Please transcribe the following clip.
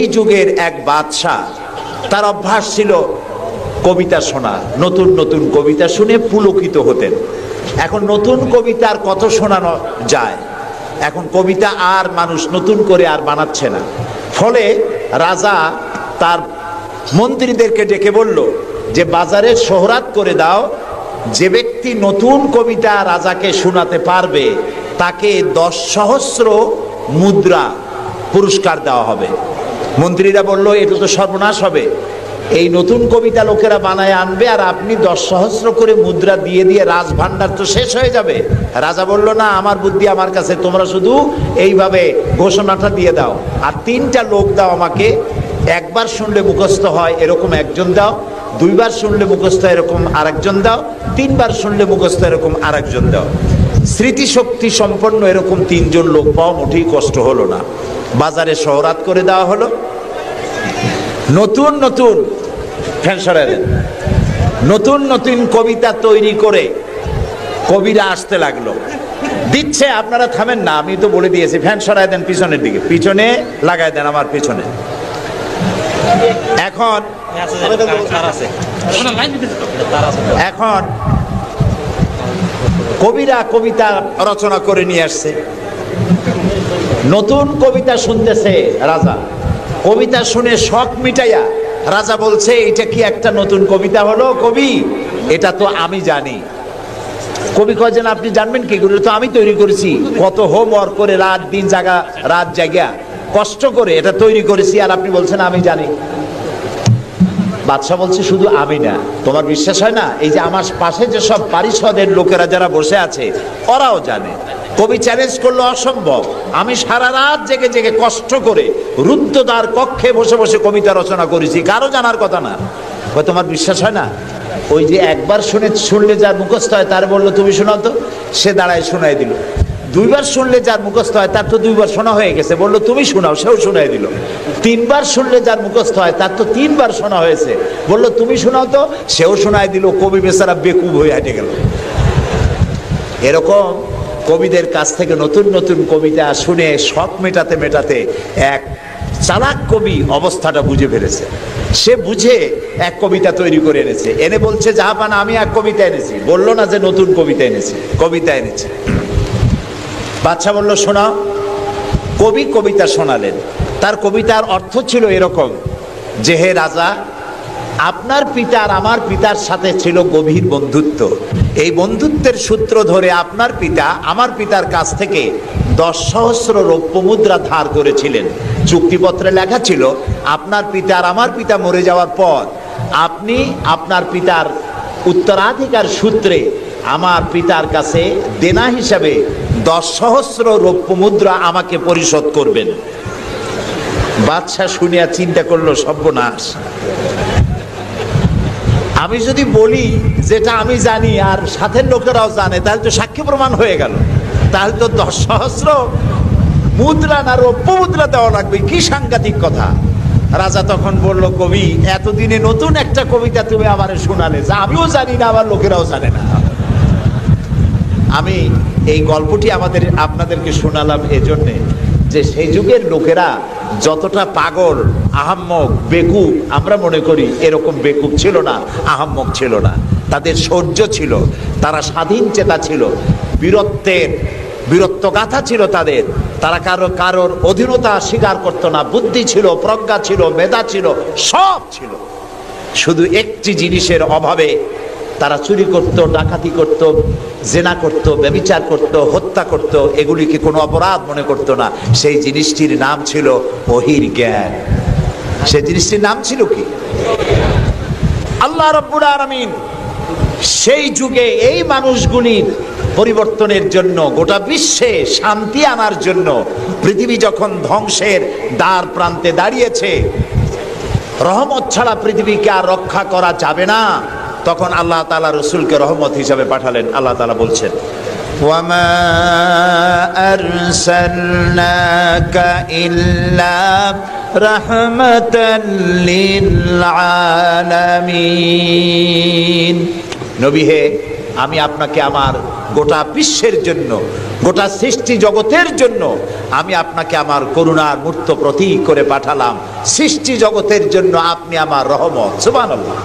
এই যুগের এক বাদশাহ, তার অভ্যাস ছিল কবিতা শোনা। নতুন নতুন কবিতা শুনে পুলকিত হতেন। এখন নতুন কবিতা আর কত শোনানো যায়? এখন কবিতা আর মানুষ নতুন করে আর বানাচ্ছে না। ফলে রাজা তার মন্ত্রীদেরকে ডেকে বলল যে বাজারে শোহরাত করে দাও, যে ব্যক্তি নতুন কবিতা রাজাকে শোনাতে পারবে তাকে 10 সহস্র মুদ্রা পুরস্কার দেওয়া হবে। মন্ত্রীরা বলল এটা তো সর্বনাশ হবে, এই নতুন কবিতা লোকেরা বানায় আনবে আর আপনি 10 সহস্র করে মুদ্রা দিয়ে দিয়ে রাজভান্ডার তো শেষ হয়ে যাবে। রাজা বলল না, আমার বুদ্ধি আমার কাছে, তোমরা শুধু এইভাবে ঘোষণাটা দিয়ে দাও আর 3টা লোক দাও আমাকে, একবার শুনলে মুখস্থ হয় এরকম একজন দাও, 2বার শুনলে মুখস্থ এরকম আরেকজন দাও, 3বার শুনলে মুখস্থ এরকম আরেকজন দাও। স্মৃতিশক্তি সম্পন্ন এরকম 3 জন লোক পাওয়া মোটেই কষ্ট হলো না। বাজারে শোহরাত করে দেওয়া হলো। নতুন নতুন নতুন নতুন কবিতা তৈরি করে কবিরা আসতে লাগলো। দিচ্ছে, আপনারা থামেন না, আমি তো বলে দিয়েছি। ফ্যান সরাই দেন পিছনের দিকে, পিছনে লাগাই দেন আমার পিছনে। এখন কবিরা কবিতা রচনা করে নিয়ে আসছে। নতুন কবিতা শুনতেছে রাজা। কবিতা শুনে শখ মিটাইয়া রাজা বলছে, এটা কি একটা নতুন কবিতা হলো কবি? এটা তো আমি জানি। কবি কয়েছেন আপনি জানবেন কি করে? তো আমি তৈরি করেছি, কত হোমওয়ার্ক করে রাত জায়গা কষ্ট করে এটা তৈরি করেছি, আর আপনি বলছেন আমি জানি। বাদশাহ বলছে শুধু আমি না, তোমার বিশ্বাস হয় না? এই যে আমার পাশে যে সব পারিষদের লোকেরা যারা বসে আছে ওরাও জানে। কবি চ্যালেঞ্জ করলো, অসম্ভব। আমি সারা রাত জেগে জেগে কষ্ট করে রুদ্ধদ্বার কক্ষে বসে বসে কবিতা রচনা করেছি, কারো জানার কথা না। তোমার বিশ্বাস হয় না? ওই যে একবার শুনলে যার মুখস্থ হয় তার বললো তুমি শোনাও তো, সে দাঁড়ায় শোনাই দিল। 2বার শুনলে যার মুখস্থ হয় তার তো 2বার শোনা হয়ে গেছে, বললো তুমি শোনাও, সেও শোনাই দিল। 3বার শুনলে যার মুখস্থ হয় তার তো 3বার শোনা হয়েছে, বললো তুমি শোনাও তো, সেও শোনাই দিল। কবি বেচারা বেকুব হয়ে হেঁটে গেল। এরকম কবিদের কাছ থেকে নতুন নতুন কবিতা শুনে শখ মেটাতে মেটাতে এক চালাক কবি অবস্থাটা বুঝে ফেলেছে। সে বুঝে এক কবিতা তৈরি করে এনেছে, এনে বলছে জাহাপানা আমি এক কবিতা এনেছি। বললো না যে নতুন কবিতা এনেছি, কবিতা এনেছে। বাদশা বলল শোনাও। কবি কবিতা শোনালেন। তার কবিতার অর্থ ছিল এরকম যে, হে রাজা, আপনার পিতা আর আমার পিতার সাথে ছিল গভীর বন্ধুত্ব। এই বন্ধুত্বের সূত্র ধরে আপনার পিতা আমার পিতার কাছ থেকে 10 সহস্র রৌপ্য মুদ্রা ধার করেছিলেন। চুক্তিপত্রে লেখা ছিল আপনার পিতা আর আমার পিতা মরে যাওয়ার পর আপনি আপনার পিতার উত্তরাধিকার সূত্রে আমার পিতার কাছে দেনা হিসাবে 10 সহস্র রৌপ্য মুদ্রা আমাকে পরিশোধ করবেন। বাদশাহ শুনিয়া চিন্তা করলো, সর্বনাশ, আমি যদি বলি যেটা আমি জানি আর সাথের লোকেরাও জানে তাহলে তো সাক্ষী প্রমাণ হয়ে গেল, তাহলে তো 10 সহস্র মুদ্রা না রৌপ্য মুদ্রা দেওয়া লাগবে। কি সাংঘাতিক কথা! রাজা তখন বলল, কবি, এতদিনে নতুন একটা কবিতা তুমি আমারে শোনালে যা আমিও জানি না, আমার লোকেরাও জানে না। আমি এই গল্পটি আপনাদেরকে শোনালাম এজন্যে যে সেই যুগের লোকেরা যতটা পাগল, আহাম্মক, বেকুব আমরা মনে করি, এরকম বেকুব ছিল না, আহাম্মক ছিল না। তাদের শৌর্য ছিল, তারা স্বাধীন চেতা ছিল, বীরত্বগাথা ছিল তাদের। তারা কারোর অধীনতা স্বীকার করতো না। বুদ্ধি ছিল, প্রজ্ঞা ছিল, মেধা ছিল, সব ছিল। শুধু একটি জিনিসের অভাবে তারা চুরি করত, ডাকাতি করত, জেনা করত, ব্যভিচার করত, হত্যা করত, এগুলিকে কোনো অপরাধ মনে করত না। সেই জিনিসটির নাম ছিল ওহীর জ্ঞান। সেই জিনিসটির নাম ছিল কি? আল্লাহ রাব্বুল আলামিন সেই যুগে এই মানুষগুলির পরিবর্তনের জন্য, গোটা বিশ্বে শান্তি আনার জন্য, পৃথিবী যখন ধ্বংসের দ্বার প্রান্তে দাঁড়িয়েছে, রহমত ছাড়া পৃথিবীকে আর রক্ষা করা যাবে না, তখন আল্লাহ তাআলা রাসূলকে রহমত হিসাবে পাঠালেন। আল্লাহ তাআলা বলছেন, ওয়ামা আরসালনাকা ইল্লা রাহমাতাল লিল আলামিন। নবী হে, আমি আপনাকে আমার গোটা বিশ্বের জন্য, গোটা সৃষ্টি জগতের জন্য আমি আপনাকে আমার করুণার মূর্ত প্রতীক করে পাঠালাম। সৃষ্টি জগতের জন্য আপনি আমার রহমত। সুবহানাল্লাহ।